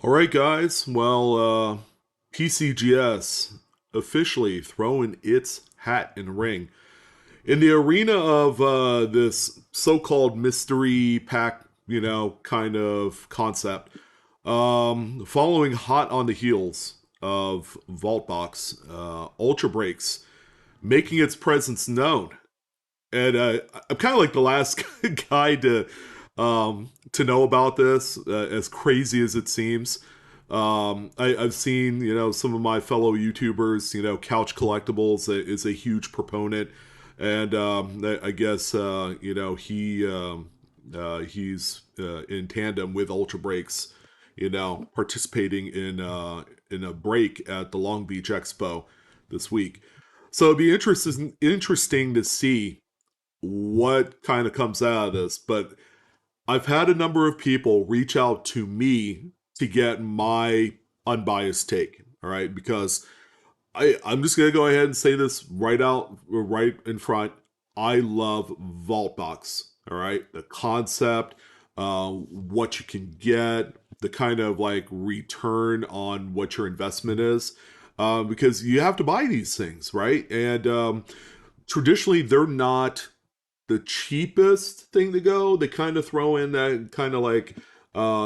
All right, guys. PCGS officially throwing its hat in the ring. In the arena of this so called mystery pack, kind of concept, following hot on the heels of Vaultbox, Ultra Breaks making its presence known. And I'm kind of like the last guy to know about this, as crazy as it seems. I've seen some of my fellow YouTubers. Couch Collectibles is a huge proponent, and I guess he's in tandem with Ultra Breaks, participating in a break at the Long Beach Expo this week. So it'd be interesting to see what kind of comes out of this. But I've had a number of people reach out to me to get my unbiased take. All right, because I'm just gonna go ahead and say this right in front. I love Vaultbox. All right, the concept, what you can get, the kind of like return on what your investment is, because you have to buy these things, right? And traditionally, they're not the cheapest thing to go. They kind of throw in that kind of like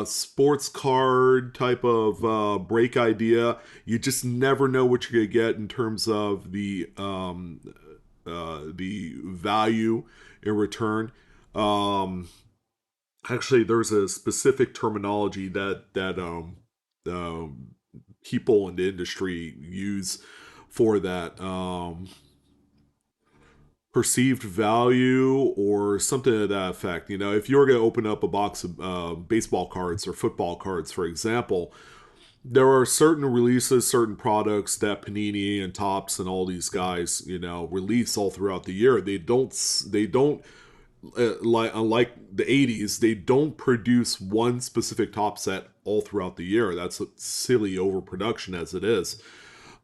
sports card type of break idea. You just never know what you're gonna get in terms of the value in return. Um, Actually, there's a specific terminology that people in the industry use for that. Perceived value or something to that effect. If you're going to open up a box of baseball cards or football cards, for example, there are certain releases, certain products that Panini and Topps and all these guys, release all throughout the year. They don't like unlike the 80s, they don't produce one specific top set all throughout the year. That's a silly overproduction as it is.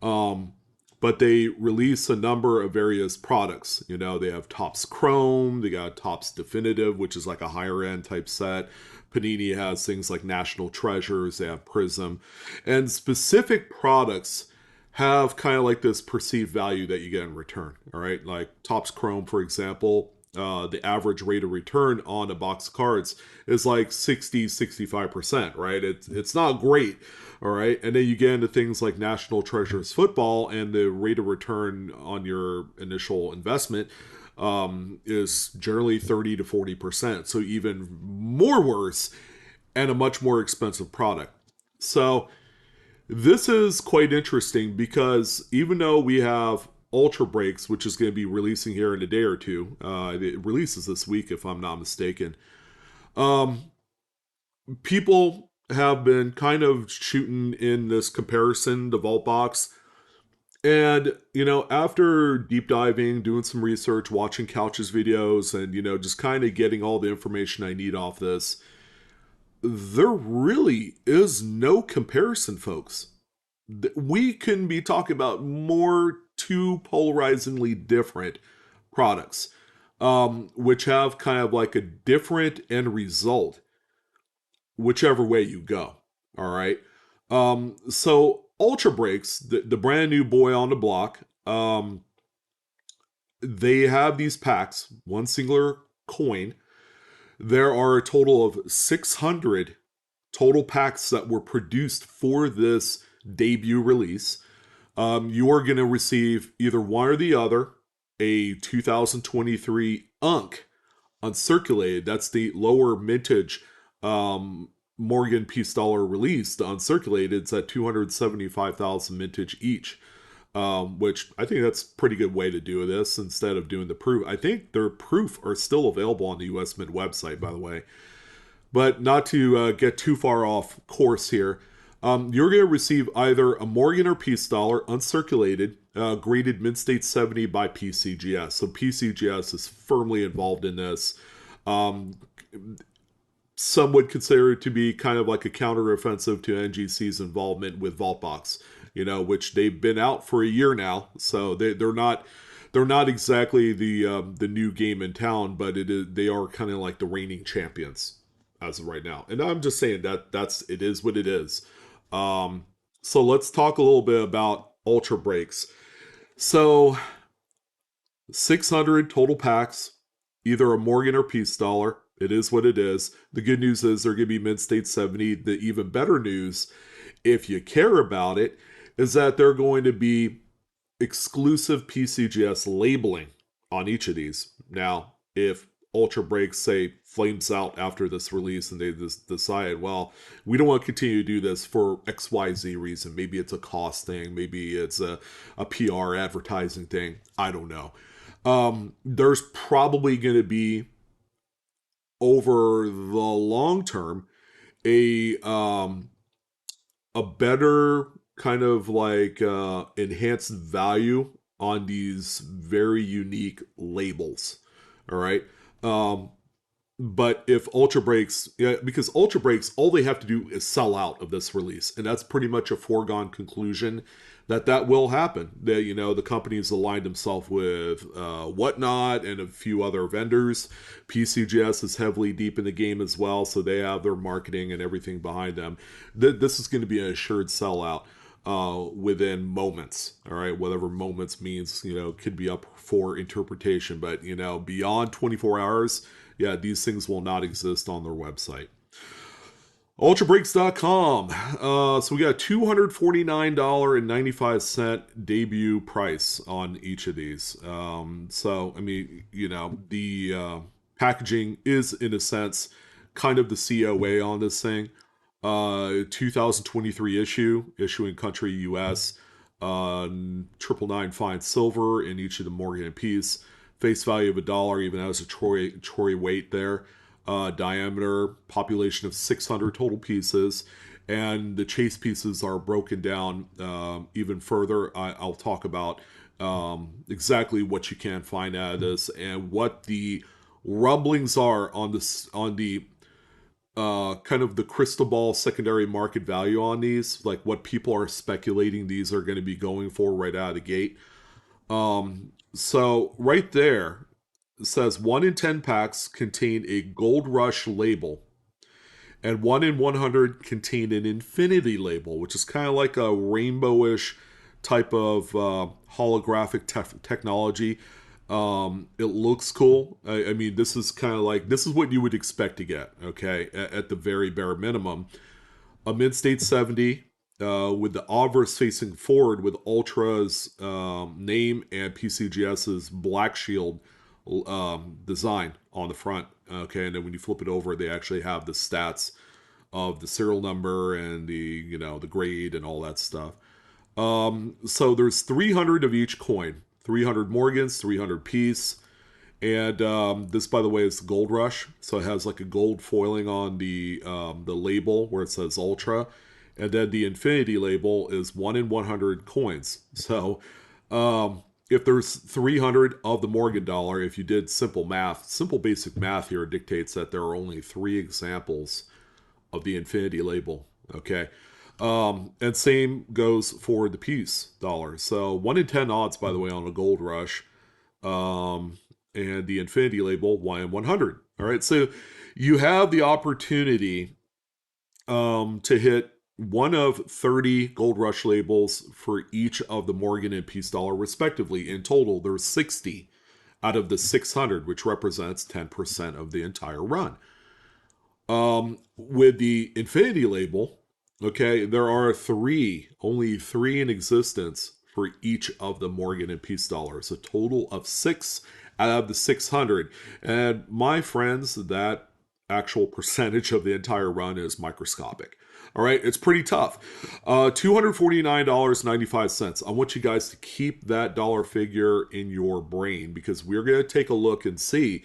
Um, but they release a number of various products. They have Topps Chrome, they got Topps Definitive, which is like a higher end type set. Panini has things like National Treasures, they have Prism, and specific products have kind of like this perceived value that you get in return. All right, like Topps Chrome, for example, the average rate of return on a box of cards is like 65%, right? It's not great, all right? And then you get into things like National Treasures Football, and the rate of return on your initial investment is generally 30 to 40%. So even more worse, and a much more expensive product. So this is quite interesting because even though we have Ultra Breaks, which is going to be releasing here in a day or two, it releases this week if I'm not mistaken. Um, People have been kind of shooting in this comparison to Vaultbox. And, after deep diving, doing some research, watching Couch's videos, and, just kind of getting all the information I need off this, there really is no comparison, folks. We can be talking about more two polarizingly different products, which have kind of like a different end result, whichever way you go. All right. So Ultra Breaks, the brand new boy on the block, they have these packs, one singular coin. There are a total of 600 total packs that were produced for this debut release. You are going to receive either one or the other, a 2023 Unk uncirculated. That's the lower mintage Morgan Peace Dollar release. The uncirculated, it's at 275,000 mintage each. Which I think that's a pretty good way to do this instead of doing the proof. I think their proof are still available on the US Mint website, by the way. But not to get too far off course here, you're going to receive either a Morgan or Peace Dollar uncirculated, graded Mint State 70 by PCGS. So PCGS is firmly involved in this. Um, some would consider it to be kind of like a counteroffensive to NGC's involvement with Vaultbox, which they've been out for a year now. So they're not exactly the new game in town, but they are kind of like the reigning champions. as of right now. And I'm just saying that it is what it is. Um, so let's talk a little bit about Ultra Breaks. So 600 total packs, either a Morgan or Peace Dollar. It is what it is. The good news is they're going to be mid-state 70. The even better news, if you care about it, is that they're going to be exclusive PCGS labeling on each of these. Now, if Ultra Breaks say flames out after this release and they just decide, well, we don't want to continue to do this for XYZ reason. Maybe it's a cost thing, maybe it's a PR advertising thing. I don't know. There's probably going to be over the long term a a better kind of like enhanced value on these very unique labels. All right. Um, but if Ultra Breaks, yeah, because Ultra Breaks, all they have to do is sell out of this release, and that's pretty much a foregone conclusion that that will happen. That the company's aligned themselves with Whatnot and a few other vendors. PCGS is heavily deep in the game as well, so they have their marketing and everything behind them. This is going to be an assured sellout within moments. All right, whatever moments means, could be up for interpretation, but beyond 24 hours, yeah, these things will not exist on their website. UltraBreaks.com. So we got $249.95 debut price on each of these. So, I mean, the packaging is, in a sense, kind of the COA on this thing. 2023 issue, issuing country US, 999 fine silver in each of the Morgan and Peace. Face value of $1, even has a troy weight there. Diameter, population of 600 total pieces, and the chase pieces are broken down even further. I'll talk about exactly what you can find out of this and what the rumblings are on this on the kind of the crystal ball secondary market value on these, like what people are speculating these are going to be going for right out of the gate. So right there, it says 1 in 10 packs contain a Gold Rush label, and 1 in 100 contain an Infinity label, which is kind of like a rainbowish type of holographic technology. It looks cool. I mean, this is kind of like, this is what you would expect to get, okay, at the very bare minimum. A mid-state 70 with the obverse facing forward with Ultra's name and PCGS's Black Shield design on the front. Okay, and then when you flip it over, they actually have the stats of the serial number and the grade and all that stuff. So there's 300 of each coin, 300 Morgans, 300 Peace. And this, by the way, is the Gold Rush. So it has like a gold foiling on the label where it says Ultra. And then the Infinity label is 1 in 100 coins. So if there's 300 of the Morgan dollar, if you did simple math, simple basic math here dictates that there are only 3 examples of the Infinity label. Okay. And same goes for the Peace dollar. So 1 in 10 odds, by the way, on a Gold Rush. And the Infinity label, 1 in 100. All right. So you have the opportunity to hit one of 30 Gold Rush labels for each of the Morgan and Peace dollar, respectively. In total, there's 60 out of the 600, which represents 10% of the entire run. With the Infinity label, okay, there are only three in existence for each of the Morgan and Peace dollars, a total of 6 out of the 600. And my friends, that actual percentage of the entire run is microscopic. All right, it's pretty tough. $249.95. I want you guys to keep that dollar figure in your brain because we're going to take a look and see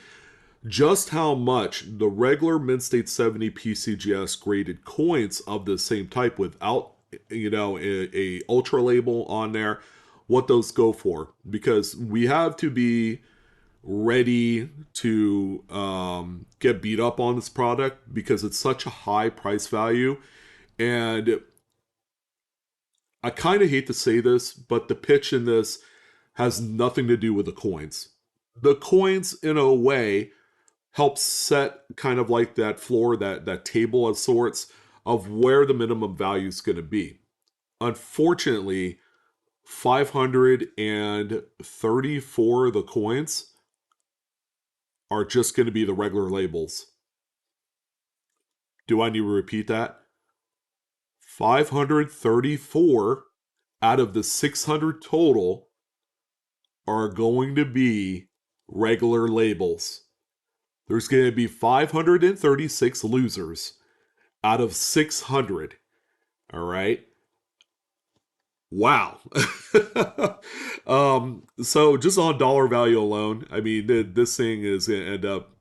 just how much the regular mid-state 70 PCGS graded coins of the same type without, a ultra label on there, what those go for. Because we have to be ready to get beat up on this product because it's such a high price value. And I kind of hate to say this, but the pitch in this has nothing to do with the coins. The coins, in a way, helps set kind of like that floor, that table of sorts of where the minimum value is going to be. Unfortunately, 534 of the coins are just going to be the regular labels. Do I need to repeat that? 534 out of the 600 total are going to be regular labels. There's going to be 536 losers out of 600. All right. Wow. So just on dollar value alone, I mean, this thing is going to end up,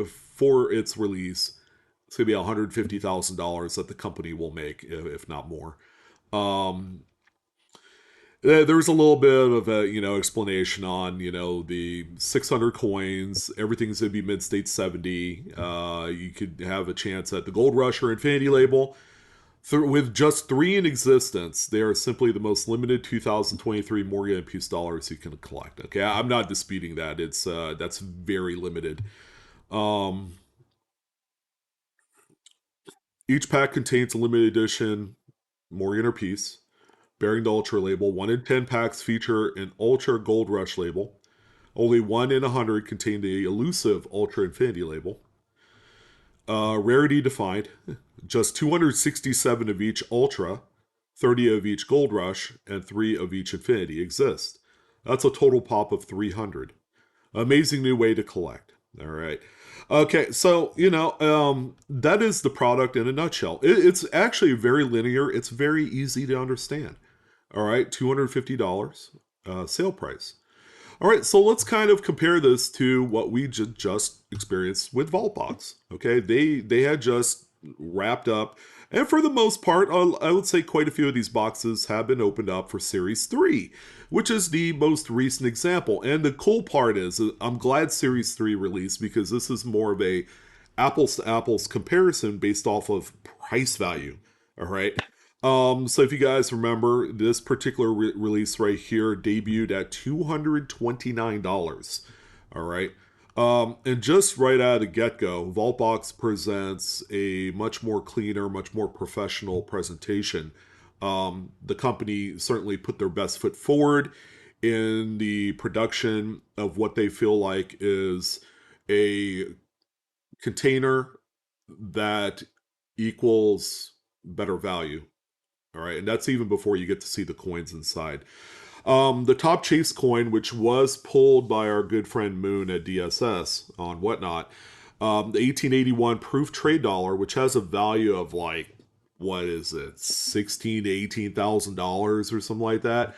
for its release, it's going to be $150,000 that the company will make, if not more. Um, there's a little bit of a explanation on the 600 coins. Everything's gonna be mid state 70. You could have a chance at the Gold Rush or Infinity label. With just three in existence, they are simply the most limited 2023 Morgan and Peace dollars you can collect. Okay, I'm not disputing that. It's that's very limited. Um, each pack contains a limited edition Morgan or Peace bearing the Ultra label. 1 in 10 packs feature an Ultra Gold Rush label. Only 1 in 100 contain the elusive Ultra Infinity label. Rarity defined. Just 267 of each Ultra, 30 of each Gold Rush, and 3 of each Infinity exist. That's a total pop of 300. Amazing new way to collect. All right. Okay, so that is the product in a nutshell. It's actually very linear. It's very easy to understand. All right, $250 sale price. All right, so let's kind of compare this to what we just experienced with Vaultbox. Okay, they had just wrapped up, and for the most part, I would say quite a few of these boxes have been opened up for Series 3, which is the most recent example. And the cool part is, I'm glad Series 3 released because this is more of a apples to apples comparison based off of price value. All right. So if you guys remember, this particular release right here debuted at $229. All right. And just right out of the get-go, Vaultbox presents a much more cleaner, much more professional presentation. The company certainly put their best foot forward in the production of what they feel like is a container that equals better value. All right, and that's even before you get to see the coins inside. The top chase coin, which was pulled by our good friend Moon at DSS on Whatnot, the 1881 proof trade dollar, which has a value of like, what is it, $16,000 to $18,000 or something like that,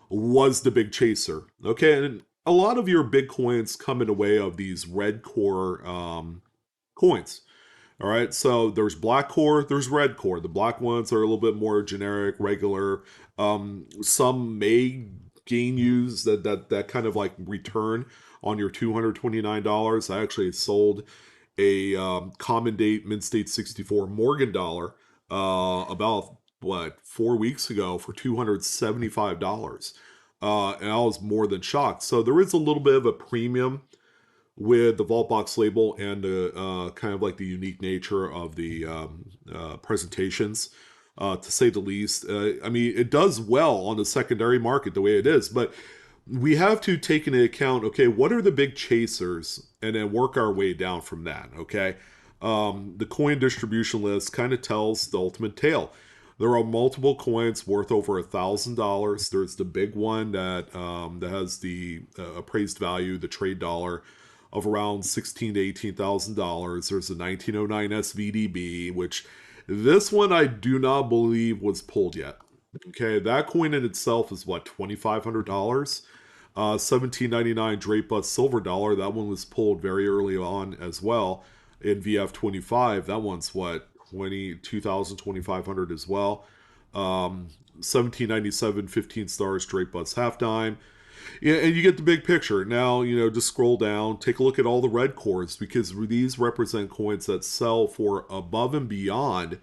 was the big chaser. Okay, and a lot of your big coins come in the way of these red core coins. All right, so there's black core, there's red core. The black ones are a little bit more generic, regular. Some may gain use that kind of like return on your $229. I actually sold a common date mint state 64 Morgan dollar about what 4 weeks ago for $275. And I was more than shocked. So there is a little bit of a premium with the Vaultbox label and kind of like the unique nature of the presentations, to say the least. I mean, it does well on the secondary market the way it is, but we have to take into account, okay, what are the big chasers, and then work our way down from that, okay? The coin distribution list kind of tells the ultimate tale. There are multiple coins worth over $1,000. There's the big one that has the appraised value, the trade dollar, of around $16,000 to $18,000. There's a 1909 SVDB, which this one I do not believe was pulled yet. Okay, that coin in itself is what, $2,500. 1799 Drape Bus Silver Dollar. That one was pulled very early on as well in VF25. That one's what, 2,500 as well. 1797 15 stars Drape Bus Half Dime. Yeah, and you get the big picture. Now, just scroll down, take a look at all the red cores, because these represent coins that sell for above and beyond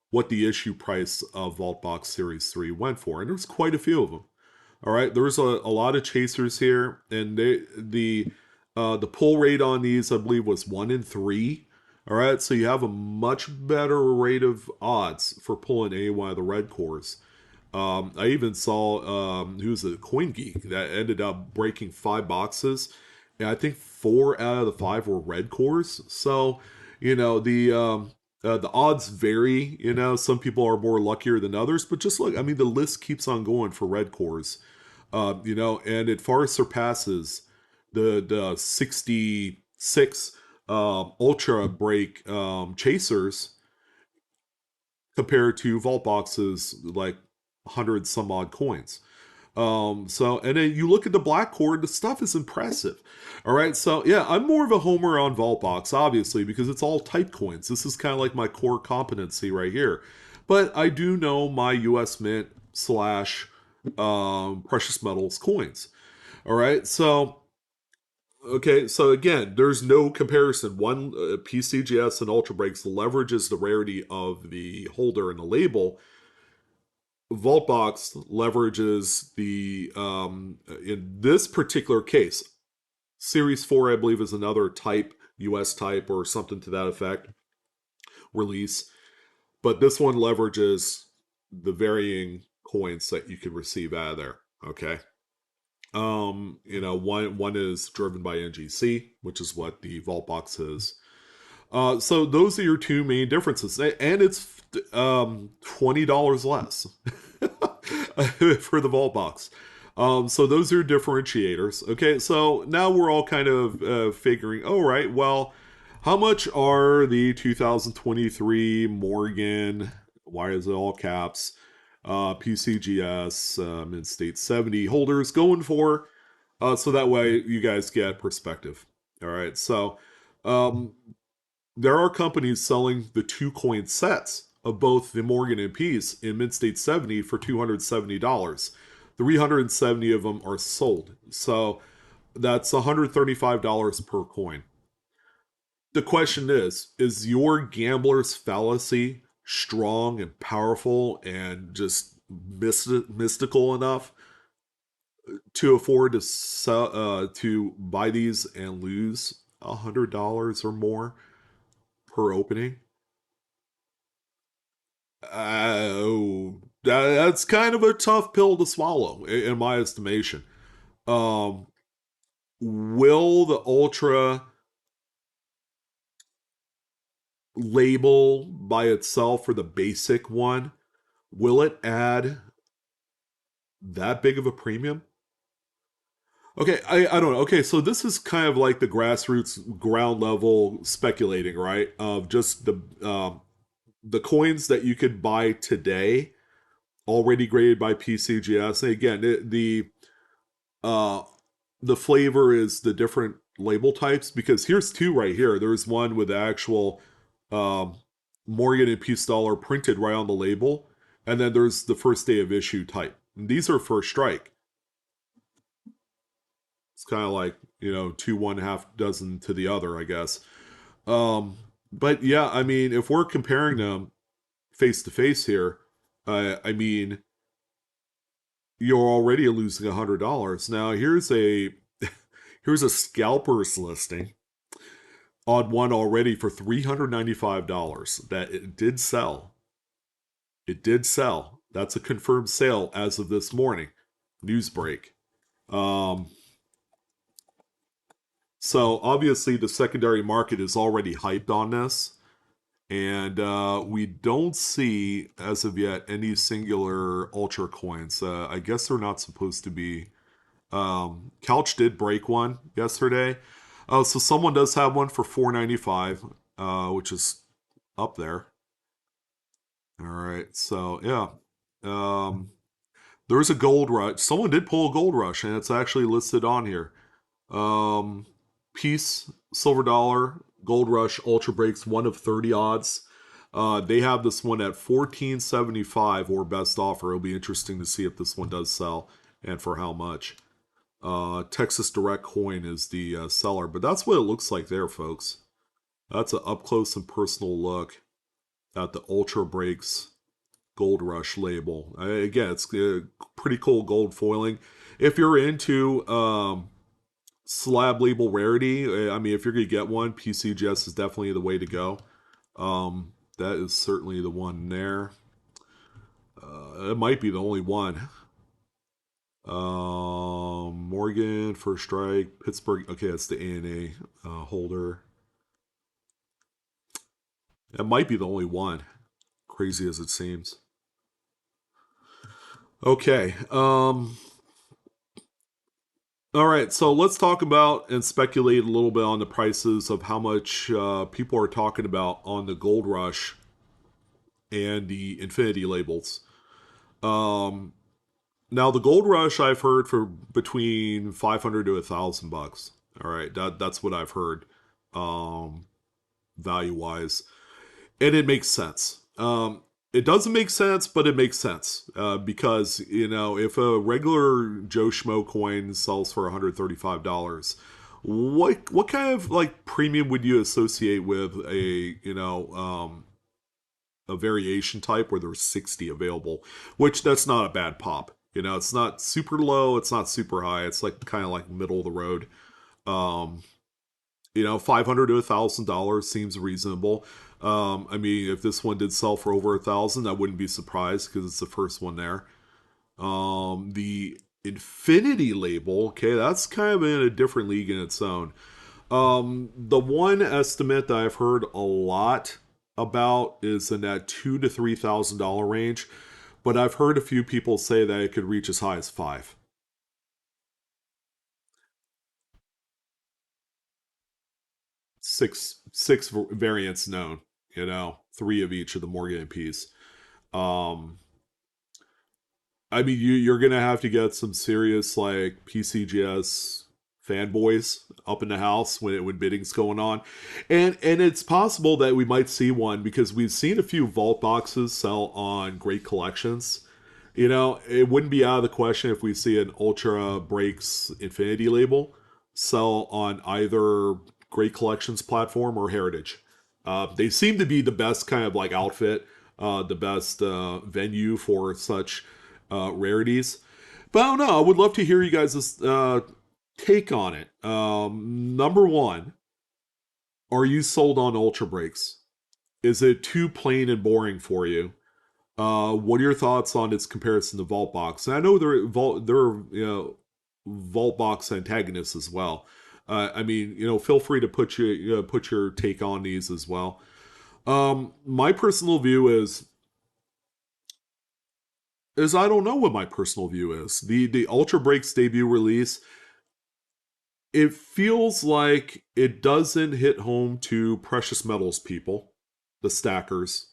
what the issue price of Vaultbox Series 3 went for. And there's quite a few of them. All right, there's a lot of chasers here, and the The pull rate on these, I believe, was 1 in 3. All right, so you have a much better rate of odds for pulling any one of the red cores. I even saw who's a Coin Geek that ended up breaking 5 boxes, and I think 4 out of the 5 were red cores. So, the odds vary. Some people are more luckier than others, but just look. I mean, the list keeps on going for red cores. And it far surpasses the 66 ultra break chasers compared to vault boxes like 100 some odd coins. And then you look at the black cord, the stuff is impressive. All right, so yeah, I'm more of a homer on Vaultbox, obviously, because it's all type coins. This is kind of like my core competency right here. But I do know my US Mint slash precious metals coins. All right, so okay, so again, there's no comparison. One PCGS and Ultra Breaks leverages the rarity of the holder and the label. Vaultbox leverages the in this particular case, Series 4, I believe, is another type, US type or something to that effect, release. But this one leverages the varying coins that you can receive out of there. Okay. One is driven by NGC, which is what the Vaultbox is. So those are your two main differences, and it's $20 less for the Vaultbox. So those are differentiators. Okay, so now we're all kind of figuring. Oh, right. Well, how much are the 2023 Morgan? Why is it all caps? PCGS Mid-State 70 holders going for? So that way you guys get perspective. All right. So um, there are companies selling the 2 coin sets of both the Morgan and Peace in Mid-State 70 for $270. 370 of them are sold. So that's $135 per coin. The question is your gambler's fallacy strong and powerful and just mystical enough to afford to buy these and lose $100 or more per opening? That's kind of a tough pill to swallow, in my estimation. Um, will the Ultra label by itself for the basic one, will it add that big of a premium? Okay, I don't know. Okay, so this is kind of like the grassroots ground level speculating, right? Of just the coins that you could buy today, already graded by PCGS. And again, uh, the flavor is the different label types because here's two right here. There's one with the actual um, Morgan and Peace dollar printed right on the label, and then there's the first day of issue type. And these are first strike. It's kind of like two one half dozen to the other, I guess. But yeah, I mean, if we're comparing them face to face here, I mean, you're already losing $100. Now here's a scalper's listing on one already for $395 that it did sell. It did sell. That's a confirmed sale as of this morning. News break. Um, so obviously the secondary market is already hyped on this. And we don't see, as of yet, any singular ultra coins. I guess they're not supposed to be. Couch did break one yesterday. So someone does have one for $4.95, which is up there. All right. So yeah. Um, there's a gold rush. Someone did pull a gold rush, and it's actually listed on here. Um, Peace, silver dollar, gold rush, ultra breaks, one of 30 odds. They have this one at 14.75 or best offer. It'll be interesting to see if this one does sell and for how much. Texas Direct Coin is the seller, but that's what it looks like there, folks. That's an up close and personal look at the Ultra Breaks Gold Rush label. Again, it's pretty cool gold foiling. If you're into slab label rarity. I mean, if you're gonna get one, PCGS is definitely the way to go. That is certainly the one there. It might be the only one. Morgan, First Strike, Pittsburgh. Okay, that's the ANA holder. It might be the only one. Crazy as it seems. Okay. All right. So let's talk about and speculate a little bit on the prices of how much people are talking about on the Gold Rush and the Infinity labels. Um, Now the Gold Rush I've heard for between 500 to $1,000. All right, that's what I've heard, um, value wise, and it makes sense. It doesn't make sense, but it makes sense because if a regular Joe Schmo coin sells for $135, what kind of like premium would you associate with a variation type where there's 60 available, which that's not a bad pop. It's not super low, it's not super high. It's like kind of like middle of the road. Um, 500 to $1,000 seems reasonable. I mean, if this one did sell for over 1,000, I wouldn't be surprised because it's the first one there. The Infinity label, okay, that's kind of in a different league in its own. The one estimate that I've heard a lot about is in that $2,000 to $3,000 range, but I've heard a few people say that it could reach as high as five. Six variants known. Three of each of the Morgan and Peace. Um, I mean, you're gonna have to get some serious like PCGS fanboys up in the house when bidding's going on, and it's possible that we might see one because we've seen a few vault boxes sell on great collections. It wouldn't be out of the question if we see an Ultra Breaks Infinity label sell on either Great Collections platform or Heritage. They seem to be the best kind of like outfit, the best venue for such rarities. But I don't know. I would love to hear you guys' take on it. Number one, are you sold on Ultra Breaks? Is it too plain and boring for you? What are your thoughts on its comparison to Vaultbox? And I know there are Vaultbox antagonists as well. I mean, feel free to put your take on these as well. My personal view is I don't know what my personal view is. The Ultra Breaks debut release, it feels like it doesn't hit home to precious metals people, the stackers.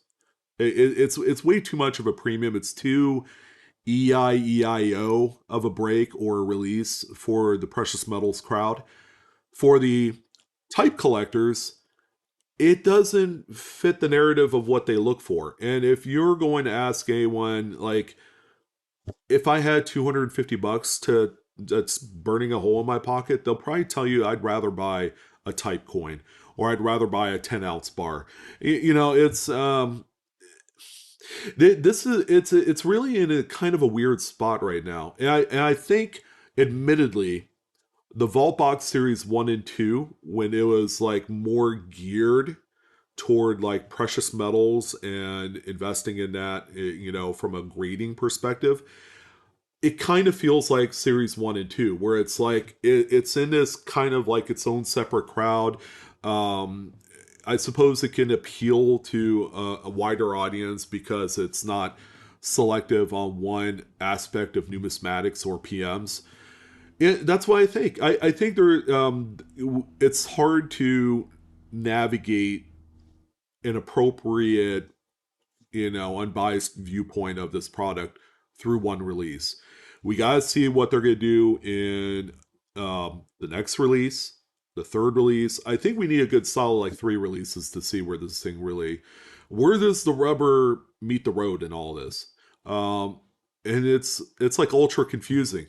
It's way too much of a premium. It's too EIEIO of a break or a release for the precious metals crowd. For the type collectors, it doesn't fit the narrative of what they look for. And if you're going to ask anyone, like, if I had $250 to that's burning a hole in my pocket, they'll probably tell you I'd rather buy a type coin or I'd rather buy a 10-ounce bar. It's this is it's really in a kind of a weird spot right now, and I think, admittedly, the Vaultbox Series 1 and 2, when it was like more geared toward like precious metals and investing in that, from a grading perspective, it kind of feels like Series 1 and 2, where it's like it's in this kind of like its own separate crowd. Um, I suppose it can appeal to a wider audience because it's not selective on one aspect of numismatics or PMs. That's what I think. I think it's hard to navigate an appropriate, unbiased viewpoint of this product through one release. We gotta see what they're gonna do in the next release, the third release. I think we need a good solid like three releases to see where does the rubber meet the road in all this. And it's like ultra confusing.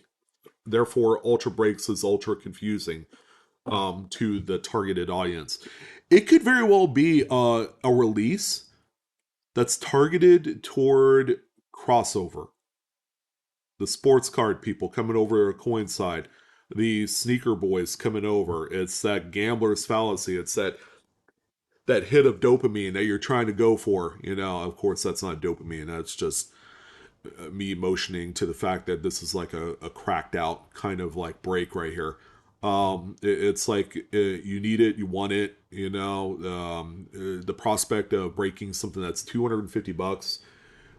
Therefore, Ultra Breaks is ultra confusing to the targeted audience. It could very well be a release that's targeted toward crossover, the sports card people coming over to coincide. the sneaker boys coming over. It's that gambler's fallacy. It's that hit of dopamine that you're trying to go for. Of course, that's not dopamine. That's just me motioning to the fact that this is like a cracked out kind of like break right here. It's like you need it, you want it. The prospect of breaking something that's $250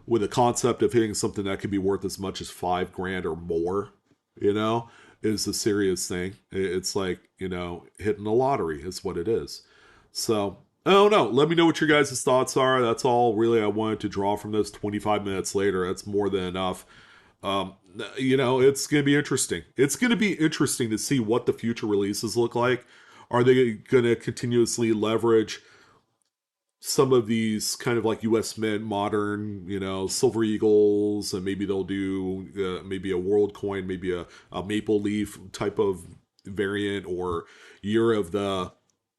with a concept of hitting something that could be worth as much as 5 grand or more, you know, is a serious thing. It's like, hitting the lottery is what it is. So, I don't know. Let me know what your guys' thoughts are. That's all really I wanted to draw from this 25 minutes later. That's more than enough. Um, it's going to be interesting. It's going to be interesting to see what the future releases look like. Are they going to continuously leverage some of these kind of like US Mint modern, Silver Eagles, and maybe they'll do maybe a world coin, maybe a maple leaf type of variant, or year of the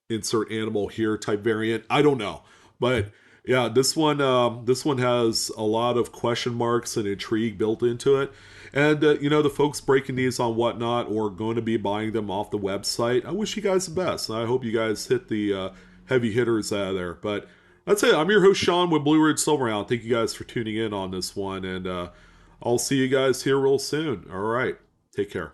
insert animal here type variant. I don't know. But yeah, this one has a lot of question marks and intrigue built into it. And the folks breaking these on Whatnot or going to be buying them off the website, I wish you guys the best. I hope you guys hit the heavy hitters out of there. But that's it. I'm your host, Sean, with Blue Ridge Silverhound. Thank you guys for tuning in on this one. And I'll see you guys here real soon. All right. Take care.